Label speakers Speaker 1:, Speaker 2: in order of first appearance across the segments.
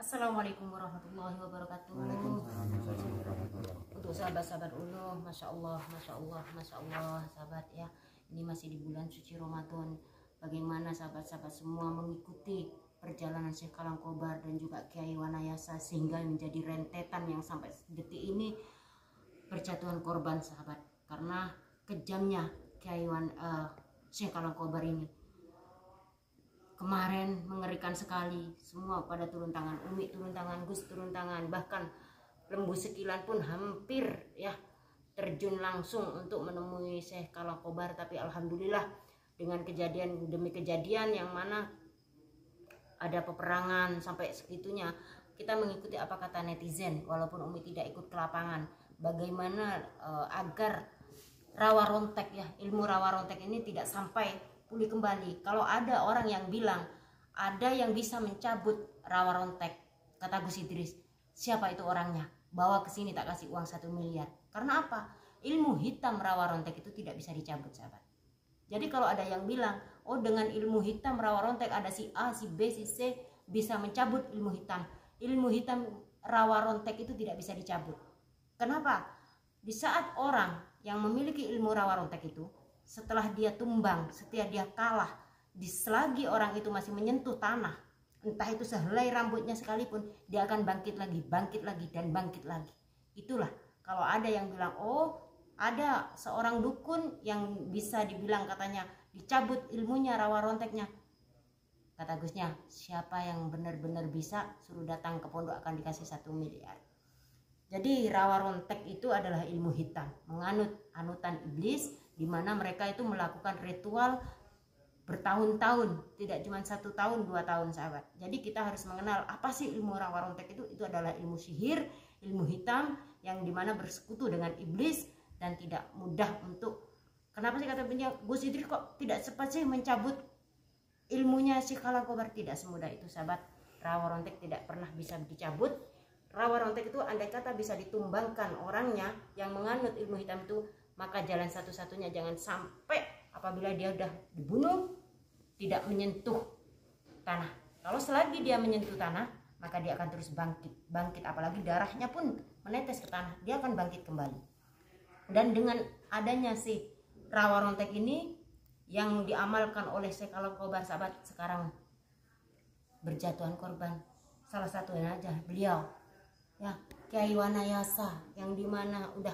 Speaker 1: Assalamualaikum warahmatullahi wabarakatuh. Untuk sahabat-sahabat ulu, masya Allah, masya Allah, masya Allah, sahabat ya. Ini masih di bulan suci Ramadan. Bagaimana sahabat-sahabat semua mengikuti perjalanan Syekh Kalangkobar dan juga Kiai Wanayasa sehingga menjadi rentetan yang sampai detik ini berjatuhan korban sahabat. Karena kejamnya Syekh Kalangkobar ini. Kemarin mengerikan sekali, semua pada turun tangan, Umi turun tangan, Gus turun tangan, bahkan Lembu Sekilan pun hampir ya terjun langsung untuk menemui Syekh Kalangkobar. Tapi alhamdulillah dengan kejadian demi kejadian yang mana ada peperangan sampai segitunya, kita mengikuti apa kata netizen walaupun Umi tidak ikut ke lapangan. Bagaimana agar rawa rontek ya, ilmu rawa rontek ini tidak sampai pulih kembali. Kalau ada orang yang bilang ada yang bisa mencabut rawa rontek, kata Gus Idris, siapa itu orangnya? Bawa ke sini tak kasih uang 1 miliar. Karena apa? Ilmu hitam rawa rontek itu tidak bisa dicabut sahabat. Jadi kalau ada yang bilang, oh dengan ilmu hitam rawa rontek ada si A, si B, si C bisa mencabut ilmu hitam. Ilmu hitam rawa rontek itu tidak bisa dicabut. Kenapa? Di saat orang yang memiliki ilmu rawa rontek itu, setelah dia tumbang, setelah dia kalah, selagi orang itu masih menyentuh tanah, entah itu sehelai rambutnya sekalipun, dia akan bangkit lagi, dan bangkit lagi. Itulah kalau ada yang bilang, oh ada seorang dukun yang bisa dibilang katanya dicabut ilmunya rawa ronteknya. Kata Gusnya, siapa yang benar-benar bisa, suruh datang ke pondok akan dikasih 1 miliar. Jadi rawa rontek itu adalah ilmu hitam, menganut anutan iblis, di mana mereka itu melakukan ritual bertahun-tahun, tidak cuma 1 tahun 2 tahun sahabat. Jadi kita harus mengenal apa sih ilmu rawa rontek itu adalah ilmu sihir, ilmu hitam yang dimana bersekutu dengan iblis dan tidak mudah untuk. Kenapa sih kata beliau, Gus Idris kok tidak cepat sih mencabut ilmunya Syekh Kalangkobar? Tidak semudah itu sahabat. Rawa rontek tidak pernah bisa dicabut. Rawa rontek itu andai kata bisa ditumbangkan orangnya yang menganut ilmu hitam itu, maka jalan satu-satunya jangan sampai apabila dia udah dibunuh tidak menyentuh tanah. Kalau selagi dia menyentuh tanah, maka dia akan terus bangkit, apalagi darahnya pun menetes ke tanah, dia akan bangkit kembali. Dan dengan adanya si rawa rontek ini yang diamalkan oleh Syekh Kalangkobar sahabat, sekarang berjatuhan korban. Salah satunya aja beliau ya, Kiai Wanayasa, yang dimana udah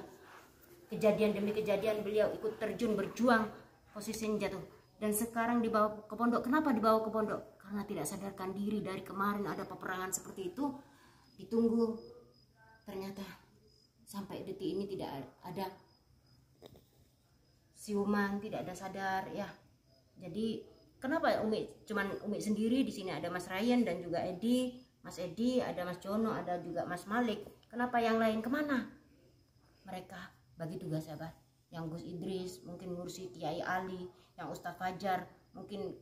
Speaker 1: kejadian demi kejadian beliau ikut terjun berjuang, posisinya jatuh dan sekarang dibawa ke pondok. Kenapa dibawa ke pondok? Karena tidak sadarkan diri. Dari kemarin ada peperangan seperti itu, ditunggu, ternyata sampai detik ini tidak ada siuman, tidak ada sadar ya. Jadi kenapa cuman Umi sendiri di sini? Ada Mas Ryan dan juga Mas Edi, ada Mas Jono, ada juga Mas Malik. Kenapa yang lain kemana? Mereka bagi tugas sahabat. Yang Gus Idris mungkin ngurusi Kiai Ali, yang Ustaz Fajar mungkin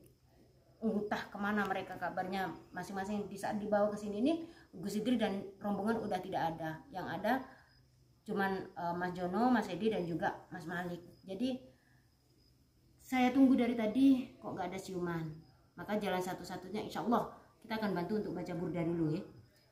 Speaker 1: entah kemana mereka kabarnya masing-masing. Di saat dibawa ke sini nih, Gus Idris dan rombongan udah tidak ada. Yang ada cuman Mas Jono, Mas Edi dan juga Mas Malik. Jadi saya tunggu dari tadi kok nggak ada siuman. Maka jalan satu-satunya insya Allah kita akan bantu untuk baca burda dulu ya.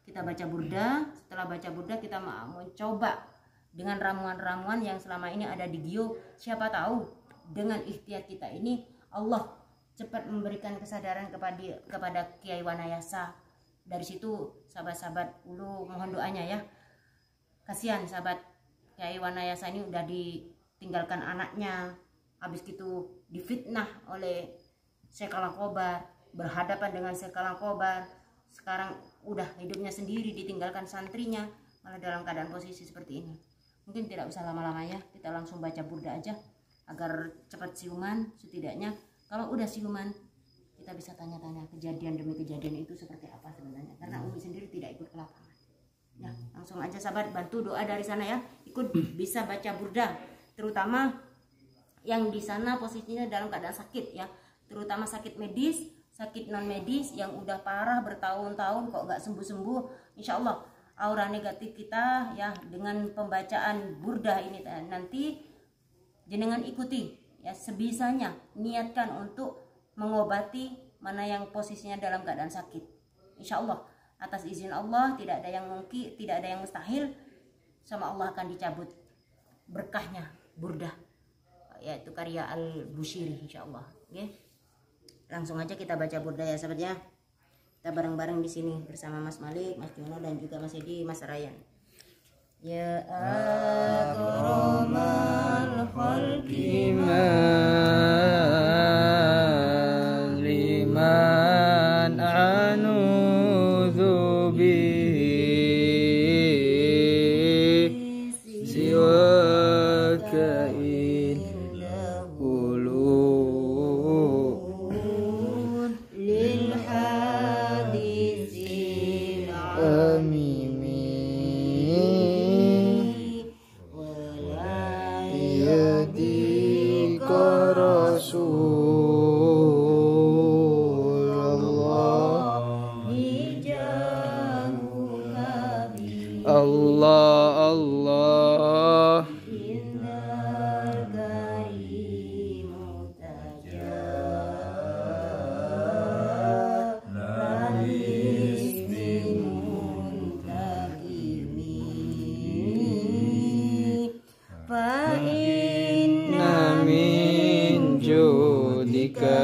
Speaker 1: Kita baca burda, setelah baca burda kita mau coba dengan ramuan-ramuan yang selama ini ada di Gio. Siapa tahu dengan ikhtiar kita ini Allah cepat memberikan kesadaran kepada Kiai Wanayasa. Dari situ sahabat-sahabat ulu mohon doanya ya. Kasihan sahabat Kiai Wanayasa ini udah ditinggalkan anaknya, habis itu difitnah oleh Syekh Kalangkobar, berhadapan dengan Syekh Kalangkobar. Sekarang udah hidupnya sendiri, ditinggalkan santrinya, malah dalam keadaan posisi seperti ini. Mungkin tidak usah lama-lama ya, kita langsung baca burda aja agar cepat siuman. Setidaknya kalau udah siuman kita bisa tanya-tanya kejadian demi kejadian itu seperti apa sebenarnya, karena Umi sendiri tidak ikut ke lapangan ya. Langsung aja sahabat bantu doa dari sana ya, ikut bisa baca burda, terutama yang di sana posisinya dalam keadaan sakit ya, terutama sakit medis, sakit non medis yang udah parah bertahun-tahun kok nggak sembuh-sembuh. Insya Allah aura negatif kita ya, dengan pembacaan burda ini nanti jenengan ikuti ya, sebisanya niatkan untuk mengobati mana yang posisinya dalam keadaan sakit. Insya Allah atas izin Allah, tidak ada yang mungkin, tidak ada yang mustahil, sama Allah akan dicabut berkahnya burdah, yaitu karya Al-Bushiri insyaallah. Oke. Langsung aja kita baca burdah ya sahabat ya. Kita bareng-bareng di sini bersama Mas Malik, Mas Jono dan juga Mas Edi, Mas Ryan. Ya akramal khalqi
Speaker 2: liman anudzu bihi siwaka qulun
Speaker 1: lil hadisil
Speaker 2: amimi yadika Rasulullah Allah Allah min judika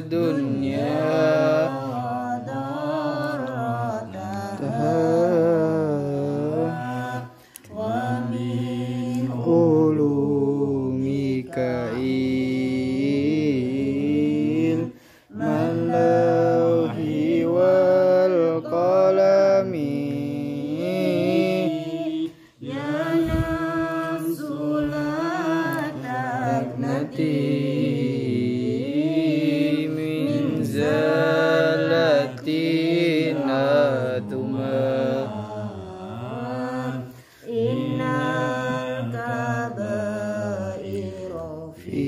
Speaker 2: dunya wa min ulumika ilman lawhi wal qalami min zalatin atuma
Speaker 1: innal kabaira
Speaker 2: fi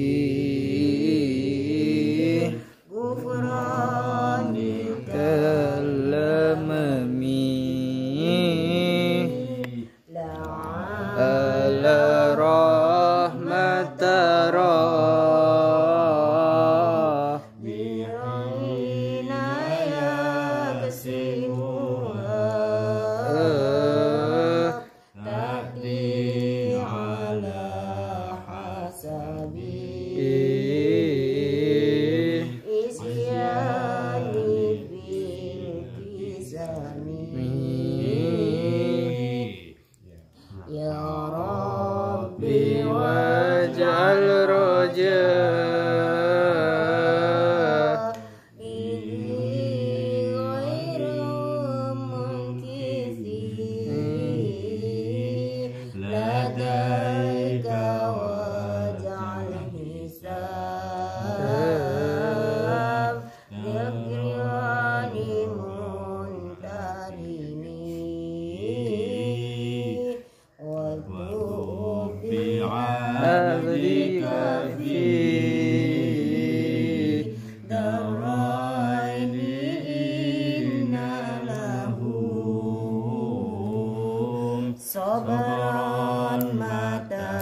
Speaker 1: ghufranika
Speaker 2: kalamami ala rahmatara
Speaker 1: ya Rabbi
Speaker 2: waj'al abdika fi
Speaker 1: daraini inna lahu sabran mata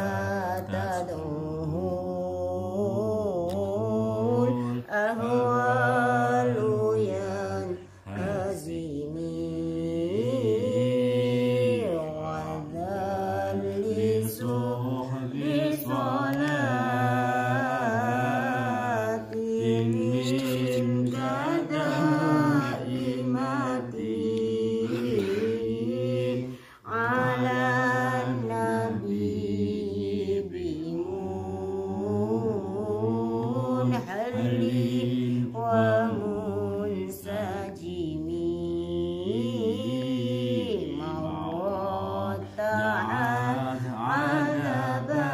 Speaker 1: tad'uhul ahwalu yan hazimi wa dhali suhbi salati min kadaimati ala nabi bimun hali wa munsajimi mawata'at
Speaker 2: azaba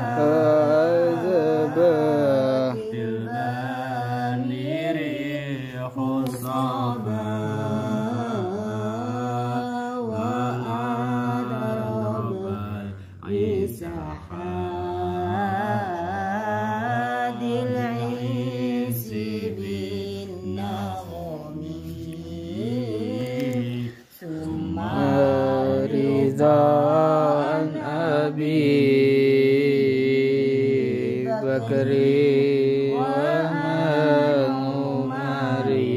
Speaker 2: ridhaan Abi Bakri wa Umari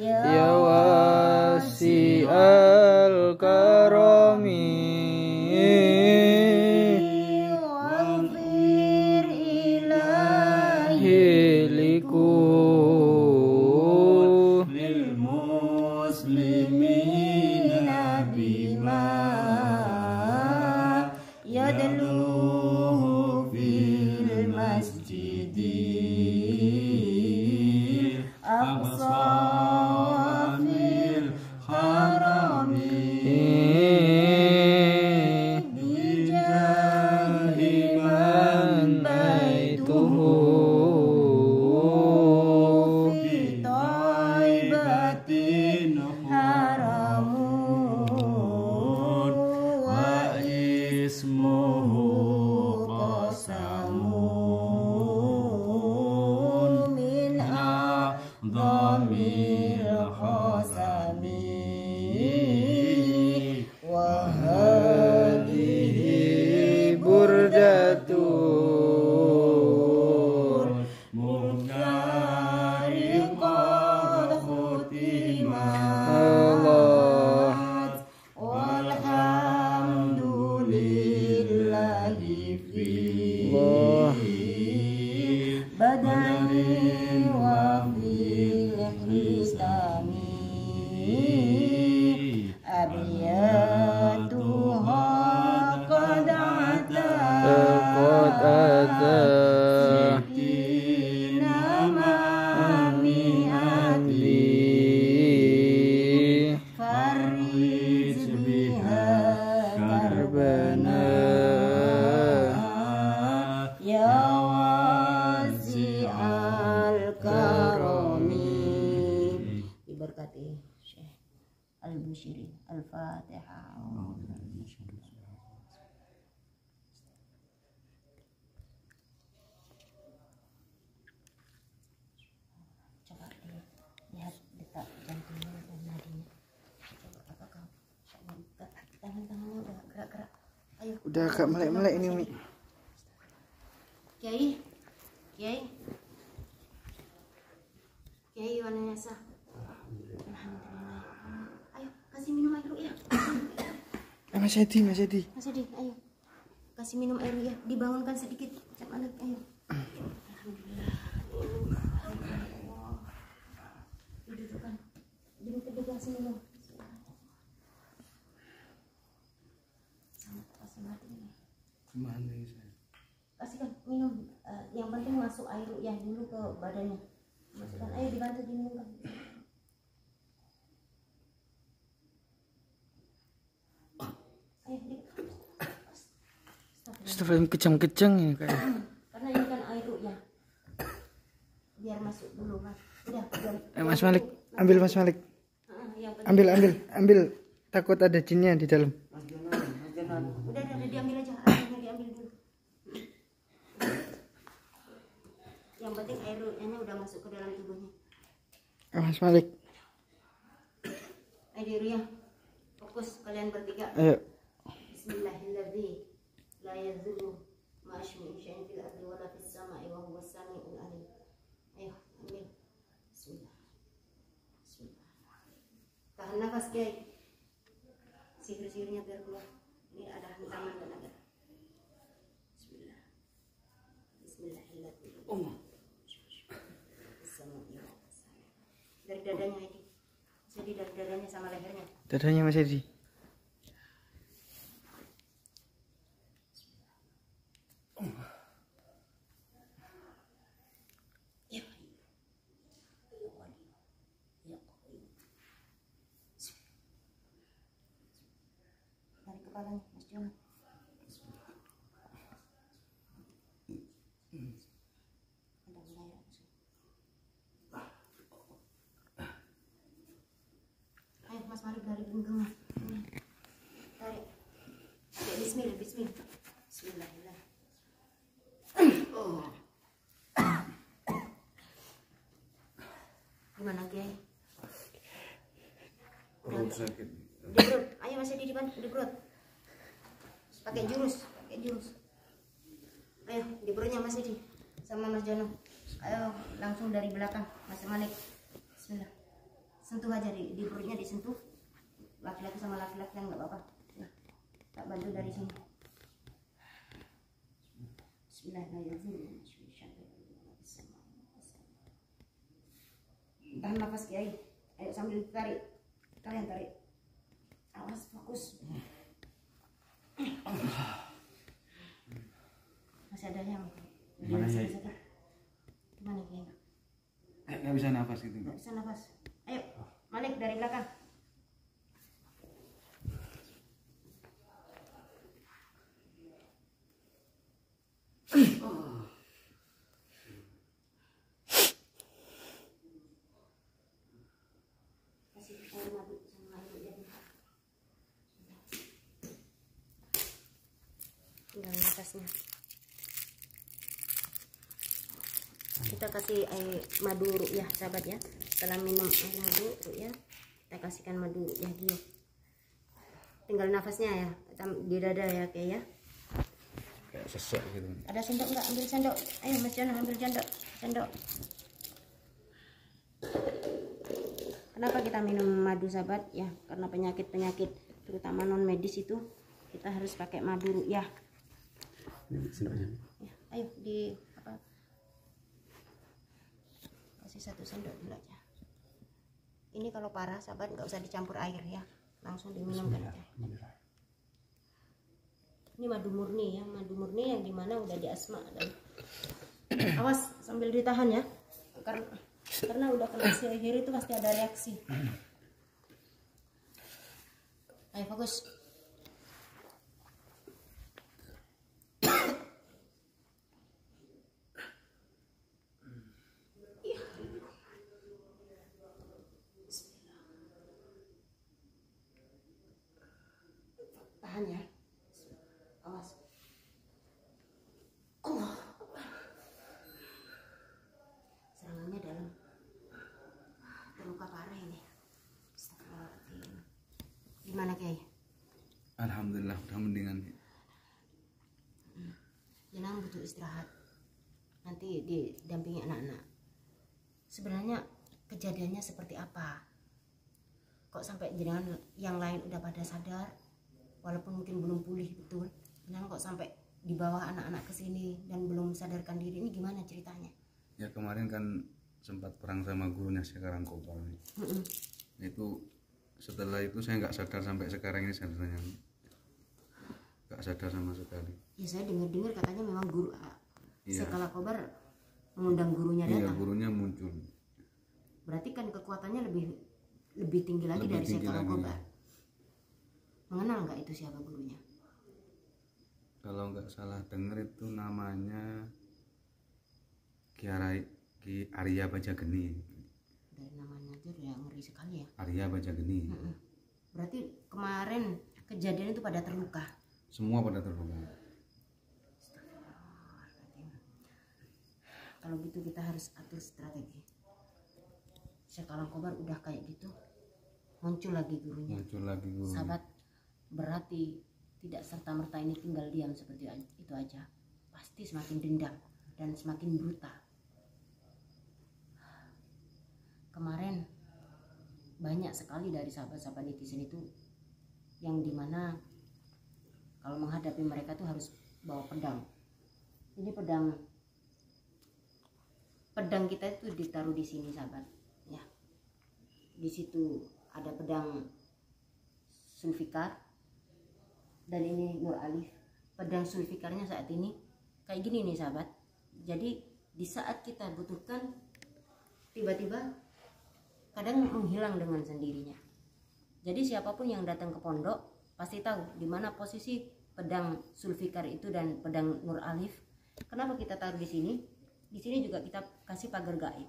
Speaker 2: Ya wasi'al karami
Speaker 1: waghfir ilahi
Speaker 2: hiliku
Speaker 3: lil muslimina bima yadluhu fil masjidil aqsa fil harami bijahi man baituhu fi taibatin haramun wa ismuhu qasamun min a'dhamil qasami wa hadhihi burdatun muhtari qad khutimat walhamdulillahi fi badani wa fil hitami abiyatuha qad
Speaker 2: Qad ata
Speaker 3: sittina ma'ami'ati
Speaker 2: li
Speaker 3: farij biha karbana ya wasi'al karami.
Speaker 1: Diberkati Syekh Al-Bushiri. Al-Fatihah. Coba lihat detak jantungnya dan nadinya. Coba apakah tangan-tangannya udah gerak-gerak. Ayo.
Speaker 2: udah agak melek-melek ini Umi.
Speaker 1: Kiai, Kiai, Kiai Wanayasa. Alhamdulillah. Ayo kasih minum air dulu ya.
Speaker 2: Mas Edi, Mas Edi.
Speaker 1: Mas Edi, ayo kasih minum air ya. Dibangunkan sedikit, Cak Malik, ayo. Alhamdulillah. Alhamdulillah. Dudukkan. Duduk kasih minum. Sama kasih mati ini.
Speaker 3: Kemana ini saya?
Speaker 1: Kasihkan minum. Yang penting masuk air ya dulu ke badannya. Masukkan, ayo dibantu diminumkan. Ayo,
Speaker 2: Astagfirullah, kejang-kejang ini kayak.
Speaker 1: karena ini kan air ya. Biar masuk dulu kan. Udah.
Speaker 2: Mas Malik, ambil Mas Malik.
Speaker 1: Yang penting.
Speaker 2: Ambil. Takut ada jinnya di dalam.
Speaker 1: Udah diambil aja. Airnya diambil dulu. Yang penting airnya udah masuk ke dalam tubuhnya.
Speaker 2: Mas Malik.
Speaker 1: Ayo ya. Fokus kalian bertiga.
Speaker 2: Ayo.
Speaker 1: Bismillahirrahmanirrahim. La yazulu ma'asmi syai'in fil ardi wa la fis sama'i wa huwas sami'ul alim. Ayo, ambil. Bismillah. Tahan nafas, Kiai. Sihir-sihirnya biar keluar. Ini ada hantaman dan ada. Bismillah. Bismillahirrahmanirrahim. Dari dadanya ini. Jadi dari dadanya sama lehernya.
Speaker 2: Dadanya Mas Edi.
Speaker 1: Dari kepalanya, Mas Jono. Ayo Mas Mari dari genggam. Tarik. Oke, bismillah. Bismillahirrahmanirrahim. Oh. Gimana, Kiai?
Speaker 3: Perut sakit.
Speaker 1: Di perut. Ayo masih di depan, di perut. Pakai jurus. Ayo, di perutnya masih di. Sama Mas Jono. Ayo langsung dari belakang Mas Malik. Bismillah. Sentuh aja di perutnya, disentuh. Laki-laki sama laki-laki kan nggak apa-apa. Ya. Tak bantu dari sini. Bismillahirrahmanirrahim. Tahan nafas Kiai. Ayo sambil tarik. Kalian tarik. Awas, fokus. Masih ada yang
Speaker 3: Gimana, Yai?
Speaker 1: Gimana Kiai?
Speaker 3: Nggak bisa nafas gitu.
Speaker 1: Nggak bisa nafas. Ayo, Malik dari belakang. Kasih air madu sama air jadi. Tinggal nafasnya. Kita kasih air madu ya sahabat ya. Setelah minum air madu ya, kita kasihkan madu ya dia. Tinggal nafasnya ya di dada ya kayak ya.
Speaker 3: Kayak sesek gitu.
Speaker 1: Ada sendok nggak? Ambil sendok. Ayo Mas Jono ambil sendok. Kenapa kita minum madu sahabat ya? Karena penyakit terutama non medis itu kita harus pakai madu ya.
Speaker 3: Ini sendoknya.
Speaker 1: Ya, ayo di apa? Kasih satu sendok dulu aja. Ini kalau parah sahabat nggak usah dicampur air ya, langsung diminumkan aja. Ini madu murni ya, madu murni yang dimana udah diasma dan awas sambil ditahan ya, karena udah kena sihir itu pasti ada reaksi. Ayo fokus. Tahan ya. Awas. Allah. Serangannya dalam. Terluka parah ini. Astagfirullahaladzim. Gimana Kiai?
Speaker 3: Alhamdulillah udah mendingan.
Speaker 1: Jenang butuh istirahat. Nanti didampingi anak-anak. Sebenarnya kejadiannya seperti apa? Kok sampai jenengan yang lain udah pada sadar, walaupun mungkin belum pulih betul, jenengan kok sampai dibawa anak-anak ke sini dan belum sadarkan diri, ini gimana ceritanya?
Speaker 3: Ya kemarin kan sempat perang sama gurunya sekarang Kobar nih. Itu setelah itu saya nggak sadar sampai sekarang ini sebenarnya nggak sadar sama sekali.
Speaker 1: Ya saya dengar-dengar katanya memang guru
Speaker 3: Iya.
Speaker 1: Sekala Kobar mengundang gurunya
Speaker 3: Iya,
Speaker 1: datang.
Speaker 3: gurunya muncul.
Speaker 1: Berarti kan kekuatannya lebih tinggi lagi
Speaker 3: Lebih
Speaker 1: dari
Speaker 3: tinggi
Speaker 1: Sekala
Speaker 3: lagi.
Speaker 1: Kobar. Mengenal nggak itu siapa gurunya?
Speaker 3: Kalau nggak salah denger itu namanya Ki Arya Bajageni.
Speaker 1: Dari namanya aja udah ngeri sekali ya.
Speaker 3: Arya Bajageni.
Speaker 1: Berarti kemarin kejadian itu pada terluka.
Speaker 3: Semua pada terluka.
Speaker 1: Kalau gitu kita harus atur strategi. Sekala Kobar udah kayak gitu, muncul lagi gurunya.
Speaker 3: Muncul lagi gurunya.
Speaker 1: Sahabat, berarti tidak serta-merta ini tinggal diam seperti itu aja. Pasti semakin dendam dan semakin brutal. Kemarin banyak sekali dari sahabat-sahabat netizen itu yang dimana kalau menghadapi mereka tuh harus bawa pedang. Ini pedang kita itu ditaruh di sini sahabat ya. Di situ ada pedang Zulfikar dan ini Nur Alif. Pedang Zulfikarnya saat ini kayak gini nih sahabat. Jadi di saat kita butuhkan tiba-tiba kadang menghilang dengan sendirinya. Jadi siapapun yang datang ke pondok pasti tahu di mana posisi pedang Zulfikar itu dan pedang Nur Alif. Kenapa kita taruh di sini? Di sini juga kita kasih pagar gaib.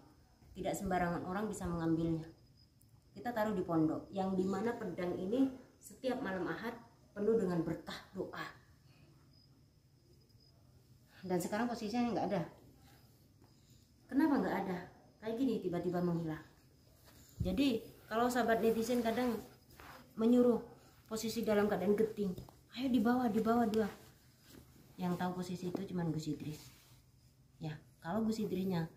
Speaker 1: Tidak sembarangan orang bisa mengambilnya. Kita taruh di pondok yang dimana pedang ini setiap malam Ahad penuh dengan berkah doa. Dan sekarang posisinya nggak ada. Kenapa nggak ada? Kayak gini tiba-tiba menghilang. Jadi kalau sahabat netizen kadang menyuruh posisi dalam keadaan genting, ayo dibawa dua. Yang tahu posisi itu cuma Gus Idris. Ya, Kalau Gus Idrisnya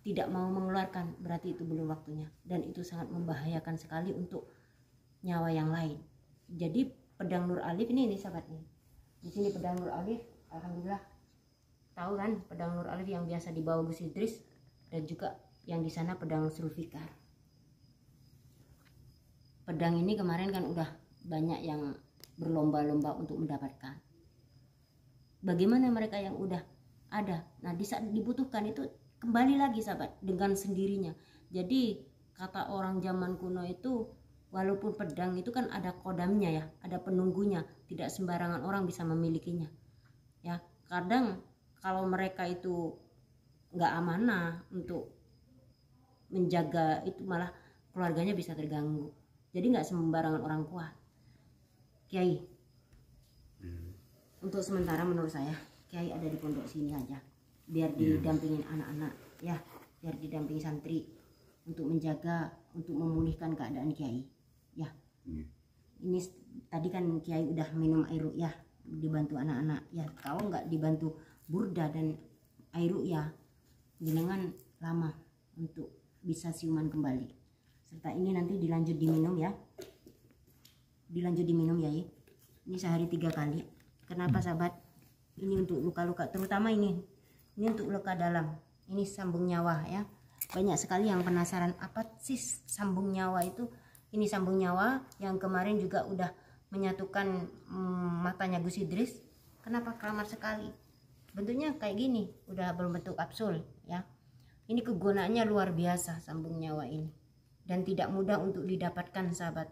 Speaker 1: tidak mau mengeluarkan, berarti itu belum waktunya, dan itu sangat membahayakan sekali untuk nyawa yang lain. Jadi pedang Nur Alif ini sahabat nih. Di sini pedang Nur Alif, alhamdulillah tahu kan pedang Nur Alif yang biasa dibawa Gus Idris, dan juga yang di sana pedang Zulfikar. Pedang ini kemarin kan udah banyak yang berlomba-lomba untuk mendapatkan. Bagaimana mereka yang udah ada? Nah, di saat dibutuhkan itu kembali lagi sahabat dengan sendirinya. Jadi kata orang zaman kuno itu, walaupun pedang itu kan ada kodamnya ya, ada penunggunya, tidak sembarangan orang bisa memilikinya. Ya, kadang kalau mereka itu nggak amanah untuk menjaga itu, malah keluarganya bisa terganggu. Jadi nggak sembarangan orang kuat. Kiai, untuk sementara menurut saya Kiai ada di pondok sini aja, biar didampingin anak-anak ya, biar didampingi santri untuk menjaga, untuk memulihkan keadaan Kiai ya. Ini tadi kan Kiai udah minum air ruqyah, dibantu anak-anak ya. Kalau nggak dibantu burda dan air ruqyah, jenengan lama untuk bisa siuman kembali. Serta ini nanti dilanjut diminum ya, dilanjut diminum ya. Ini sehari 3 kali. Kenapa sahabat? Ini untuk luka-luka, terutama ini untuk luka dalam. Ini sambung nyawa ya. Banyak sekali yang penasaran apa sih sambung nyawa itu. Ini sambung nyawa yang kemarin juga udah menyatukan matanya Gus Idris. Kenapa keramat sekali? Bentuknya kayak gini, udah berbentuk kapsul ya. Ini kegunaannya luar biasa sambung nyawa ini, dan tidak mudah untuk didapatkan sahabat.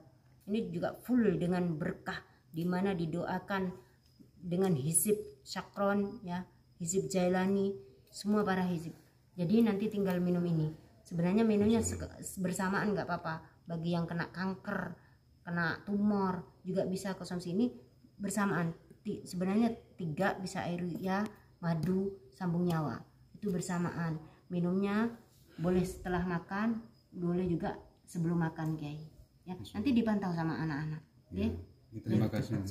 Speaker 1: Ini juga full dengan berkah, dimana didoakan dengan hizib Syakron ya, hizib Jailani, semua para hizib. Jadi nanti tinggal minum ini. Sebenarnya minumnya bersamaan nggak apa-apa. Bagi yang kena kanker, kena tumor juga bisa konsumsi ini bersamaan. Sebenarnya 3 bisa air ya, madu, sambung nyawa itu bersamaan. Minumnya boleh setelah makan, boleh juga sebelum makan Kiai ya. Nanti dipantau sama anak-anak ya.
Speaker 3: Terima kasih.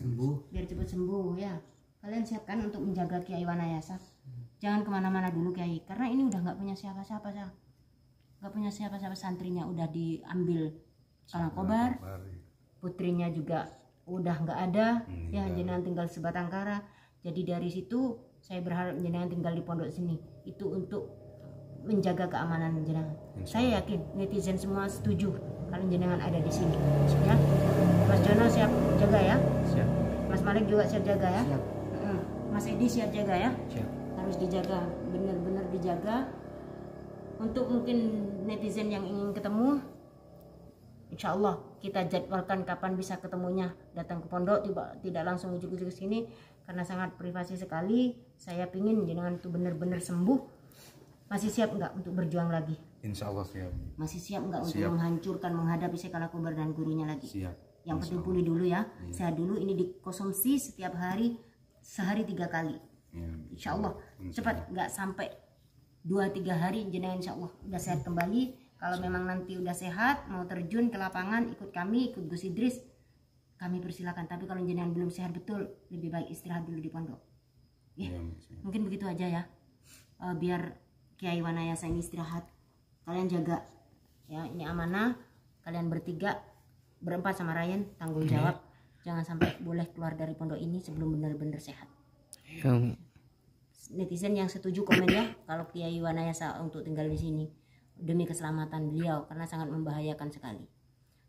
Speaker 1: Biar cepat sembuh ya. Kalian siapkan untuk menjaga Kiai Wanayasa. Jangan kemana-mana dulu Kiai, karena ini udah nggak punya siapa-siapa ya. Nggak punya siapa-siapa, santrinya udah diambil Kalangkobar, putrinya juga udah nggak ada ya, jenengan tinggal sebatang kara. Jadi dari situ saya berharap jenengan tinggal di pondok sini itu untuk menjaga keamanan jenengan. Saya yakin netizen semua setuju kalau jenengan ada di sini ya. Mas Jono siap jaga ya.
Speaker 2: Siap.
Speaker 1: Mas Malik juga siap jaga ya.
Speaker 2: Siap.
Speaker 1: Mas Edi siap jaga ya.
Speaker 2: Siap.
Speaker 1: Harus dijaga, benar-benar dijaga. Untuk mungkin netizen yang ingin ketemu, insya Allah kita jadwalkan kapan bisa ketemunya. Datang ke pondok, tidak langsung ujuk-ujuk ke sini karena sangat privasi sekali. Saya pingin jenengan itu benar-benar sembuh. Masih siap nggak untuk berjuang lagi?
Speaker 3: Insya Allah siap.
Speaker 1: Masih siap nggak untuk menghancurkan, menghadapi Syekh Kalangkobar dan gurunya lagi?
Speaker 3: Siap.
Speaker 1: Yang penting pulih dulu ya. Sehat dulu. Ini dikonsumsi setiap hari, sehari 3 kali. Insya Allah cepat, nggak sampai 2-3 hari jenengan insya Allah udah sehat kembali. Kalau memang nanti udah sehat, mau terjun ke lapangan, ikut kami, ikut Gus Idris, kami persilakan. Tapi kalau jenengan belum sehat betul, lebih baik istirahat dulu di pondok ya. Mungkin begitu aja ya. Biar Kiai Wanayasa ini istirahat, kalian jaga ya, ini amanah. Kalian berempat sama Ryan tanggung jawab. Jangan sampai boleh keluar dari pondok ini sebelum benar-benar sehat. Netizen yang setuju komen ya kalau Kiai Wanayasa untuk tinggal di sini demi keselamatan beliau, karena sangat membahayakan sekali.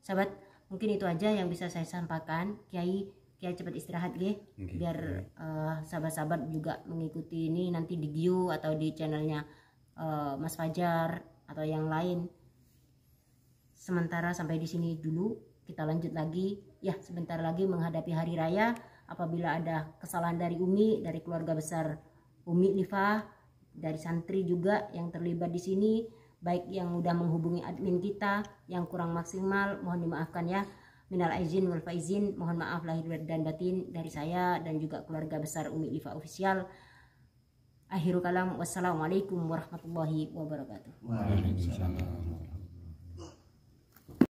Speaker 1: Sahabat, mungkin itu aja yang bisa saya sampaikan. Kiai cepat istirahat biar sahabat-sahabat juga mengikuti ini nanti di Giu atau di channelnya Mas Fajar atau yang lain. Sementara sampai di sini dulu, kita lanjut lagi ya. Sebentar lagi menghadapi hari raya. Apabila ada kesalahan dari Umi, dari keluarga besar Umi Lifah, dari santri juga yang terlibat di sini, baik yang udah menghubungi admin kita yang kurang maksimal, mohon dimaafkan ya. Minal aizin wal faizin, mohon maaf lahir dan batin dari saya dan juga keluarga besar Umi Lifah Official. Akhirul kalam, wassalamualaikum warahmatullahi wabarakatuh.
Speaker 3: Waalaikumsalam.